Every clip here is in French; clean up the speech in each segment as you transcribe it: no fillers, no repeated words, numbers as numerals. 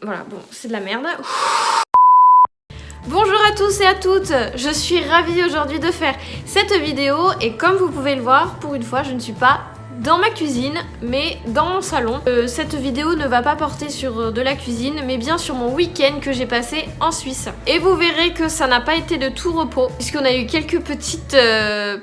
voilà, bon, c'est de la merde. Bonjour à tous et à toutes, je suis ravie aujourd'hui de faire cette vidéo et comme vous pouvez le voir, pour une fois je ne suis pas dans ma cuisine mais dans mon salon. Cette vidéo ne va pas porter sur de la cuisine mais bien sur mon week-end que j'ai passé en Suisse. Et vous verrez que ça n'a pas été de tout repos puisqu'on a eu quelques petites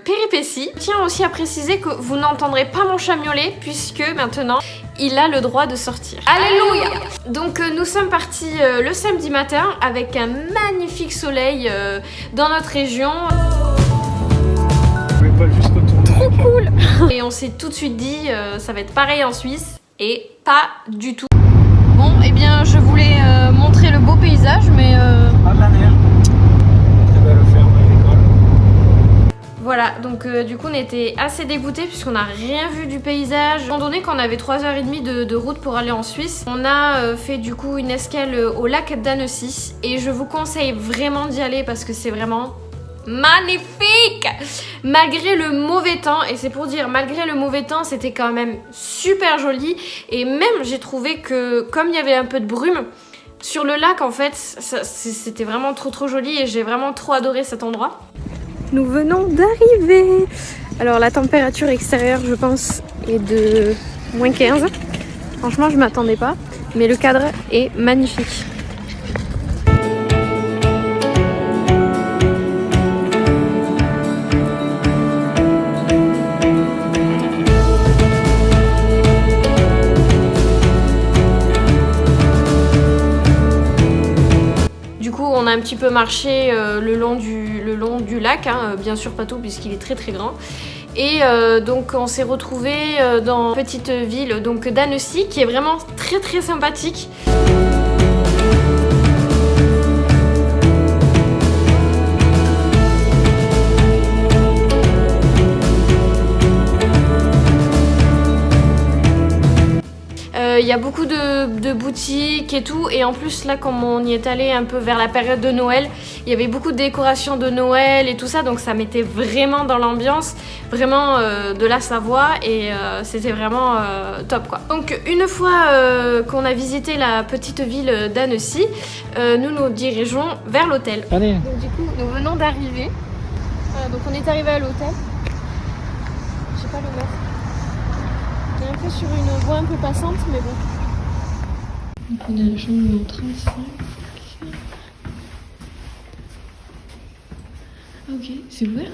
péripéties. Je tiens aussi à préciser que vous n'entendrez pas mon chat miauler puisque maintenant il a le droit de sortir. Alléluia! Donc nous sommes partis le samedi matin avec un magnifique soleil dans notre région. Trop cool! Et on s'est tout de suite dit ça va être pareil en Suisse et pas du tout. Bon, et bien je voulais montrer le beau paysage mais... Pas de la mer. Très belle ferme agricole. Voilà, donc du coup on était assez dégoûtés puisqu'on n'a rien vu du paysage. Étant donné qu'on avait 3h30 de route pour aller en Suisse, on a fait du coup une escale au lac d'Annecy et je vous conseille vraiment d'y aller parce que c'est vraiment magnifique malgré le mauvais temps. Et c'est pour dire, malgré le mauvais temps, c'était quand même super joli. Et même j'ai trouvé que comme il y avait un peu de brume sur le lac, en fait, c'était vraiment trop joli et j'ai vraiment trop adoré cet endroit. Nous venons d'arriver. Alors la température extérieure je pense est de moins 15. Franchement je m'attendais pas. Mais le cadre est magnifique. On a un petit peu marché le long du lac, hein, bien sûr pas tout puisqu'il est très grand. Et donc on s'est retrouvé dans une petite ville d'Annecy qui est vraiment très sympathique. Il y a beaucoup de boutiques et tout, et en plus là comme on y est allé un peu vers la période de Noël, il y avait beaucoup de décorations de Noël et tout ça, donc ça mettait vraiment dans l'ambiance, vraiment de la Savoie, et c'était vraiment top quoi. Donc une fois qu'on a visité la petite ville d'Annecy, nous dirigeons vers l'hôtel. Allez. Donc du coup nous venons d'arriver, donc on est arrivé à l'hôtel, je sais pas le mettre. On est un peu sur une voie un peu passante, mais bon. Donc on a la chambre numéro 35. Ah ok, c'est ouvert?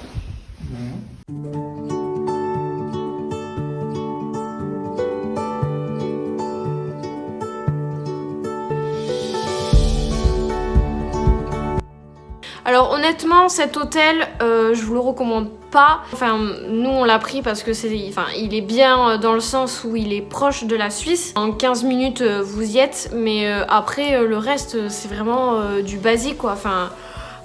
Alors honnêtement cet hôtel je vous le recommande pas. Enfin nous on l'a pris parce que il est bien dans le sens où il est proche de la Suisse. En 15 minutes vous y êtes, mais après le reste c'est vraiment du basique quoi. Enfin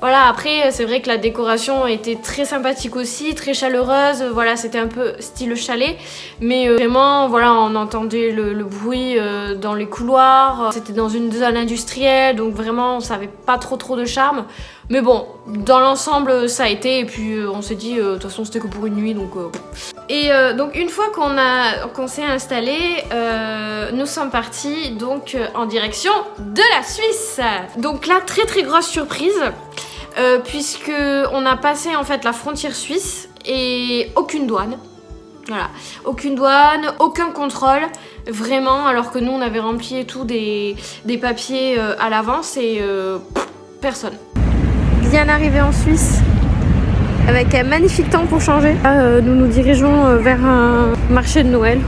voilà, après c'est vrai que la décoration était très sympathique aussi, très chaleureuse, voilà, c'était un peu style chalet, mais vraiment voilà, on entendait le bruit dans les couloirs, c'était dans une zone industrielle, donc vraiment ça avait pas trop de charme, mais bon, dans l'ensemble ça a été, et puis on s'est dit, de toute façon c'était que pour une nuit, donc Et donc une fois qu'on s'est installé, nous sommes partis donc en direction de la Suisse. Donc là, très grosse surprise. Puisque on a passé en fait la frontière suisse et aucune douane. Voilà, aucune douane, aucun contrôle, vraiment, alors que nous on avait rempli et tout des papiers à l'avance et personne. Bien arrivé en Suisse, avec un magnifique temps pour changer. Là, nous dirigeons vers un marché de Noël,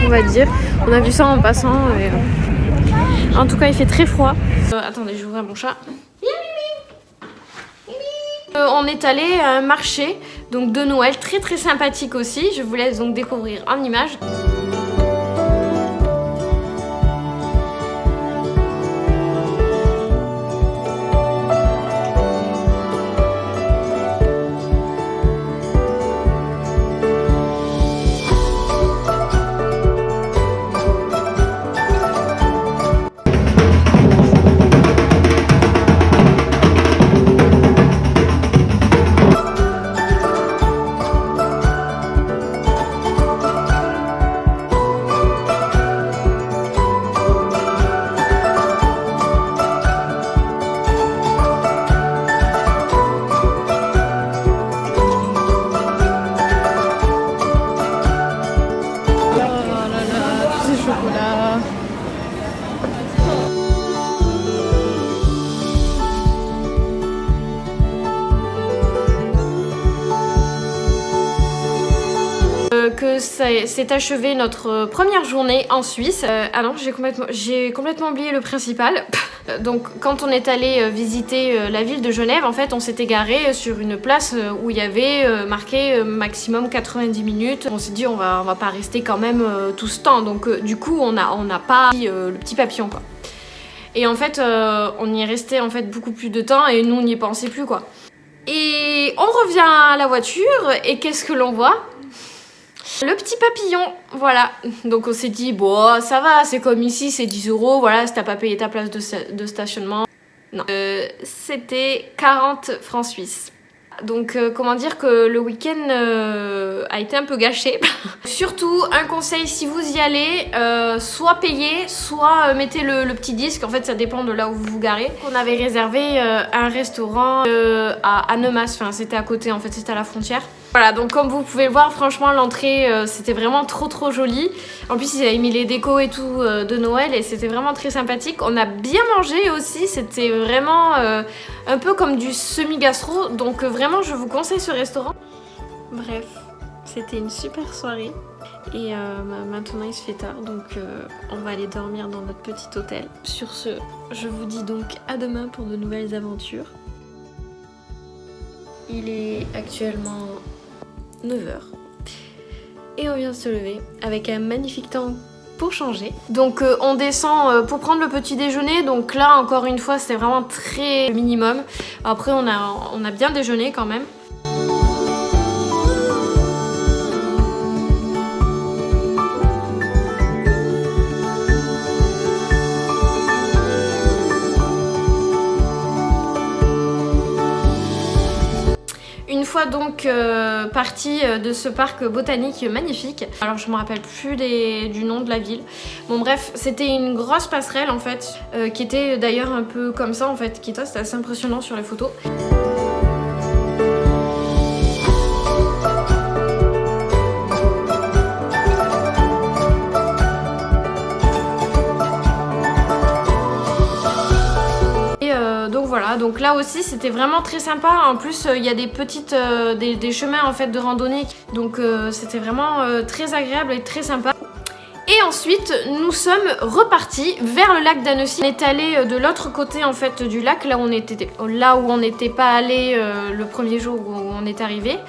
on va dire. On a vu ça en passant. Et, en tout cas, il fait très froid. Attendez, je vais ouvrir mon chat. On est allé à un marché donc de Noël très sympathique aussi. Je vous laisse donc découvrir en images. donc c'est achevé notre première journée en Suisse. Ah non, j'ai complètement oublié le principal. Donc quand on est allé visiter la ville de Genève, en fait on s'était garé sur une place où il y avait marqué maximum 90 minutes. On s'est dit on va pas rester quand même tout ce temps, donc du coup on n'a pas le petit papillon quoi. Et en fait on y est resté en fait beaucoup plus de temps et nous on n'y pensait plus quoi. Et on revient à la voiture et qu'est-ce que l'on voit ? Le petit papillon, voilà. Donc on s'est dit, bon, ça va, c'est comme ici, c'est 10 €, voilà, si t'as pas payé ta place de stationnement. Non. C'était 40 francs suisses. Donc comment dire que le week-end a été un peu gâché. Surtout, un conseil, si vous y allez, soit payez, soit mettez le petit disque. En fait, ça dépend de là où vous vous garez. On avait réservé un restaurant à Annemasse, enfin c'était à côté, en fait c'était à la frontière. Voilà, donc comme vous pouvez le voir, franchement l'entrée c'était vraiment trop joli. En plus ils avaient mis les décos et tout de Noël et c'était vraiment très sympathique. On a bien mangé aussi, c'était vraiment un peu comme du semi-gastro. Donc vraiment je vous conseille ce restaurant. Bref, c'était une super soirée. Et maintenant il se fait tard, donc on va aller dormir dans notre petit hôtel. Sur ce, je vous dis donc à demain pour de nouvelles aventures. Il est actuellement 9h et on vient de se lever avec un magnifique temps pour changer. Donc on descend pour prendre le petit déjeuner, donc là encore une fois c'était vraiment très minimum. Après on a bien déjeuné quand même. Une fois donc partie de ce parc botanique magnifique, alors je me rappelle plus du nom de la ville, bon bref c'était une grosse passerelle en fait qui était d'ailleurs un peu comme ça en fait, qui était assez impressionnant sur les photos. Voilà, donc là aussi c'était vraiment très sympa. En plus il y a des petites des chemins en fait de randonnée, donc c'était vraiment très agréable et très sympa. Et ensuite nous sommes repartis vers le lac d'Annecy. On est allé de l'autre côté en fait du lac, là où on n'était pas allé le premier jour où on est arrivé.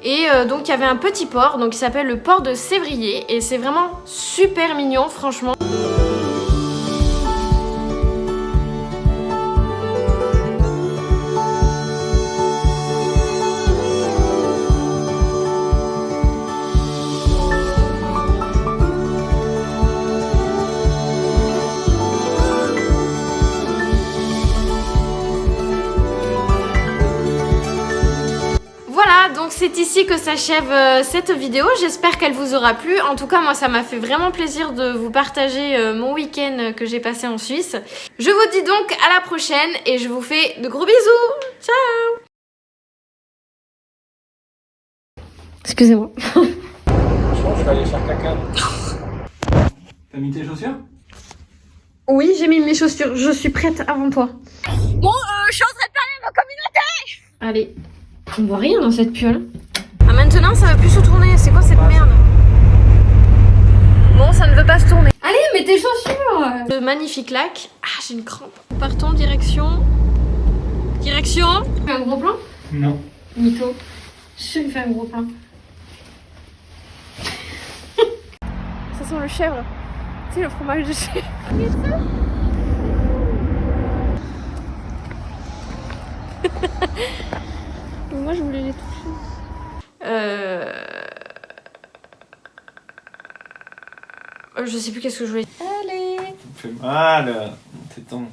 Et donc il y avait un petit port, donc il s'appelle le port de Sévrier et c'est vraiment super mignon franchement. Donc c'est ici que s'achève cette vidéo, j'espère qu'elle vous aura plu. En tout cas moi ça m'a fait vraiment plaisir de vous partager mon week-end que j'ai passé en Suisse. Je vous dis donc à la prochaine et je vous fais de gros bisous. Ciao. Excusez-moi. Je pense que je vais aller faire caca. T'as mis tes chaussures? Oui, j'ai mis mes chaussures, je suis prête avant toi. Bon, je suis en train de parler à ma communauté. Allez. On voit rien dans cette piole. Ah maintenant ça va plus se tourner, c'est quoi cette merde? Bon ça ne veut pas se tourner. Allez mets tes chaussures. Le magnifique lac. Ah j'ai une crampe. Partons direction. Direction. Tu fais un gros plan? Non. Mytho. Je lui fais un gros plan. Ça sent le chèvre. Tu sais le fromage de chèvre. Moi je voulais les toucher. Je sais plus qu'est-ce que je voulais dire. Allez. Ça me fait mal. T'es temps.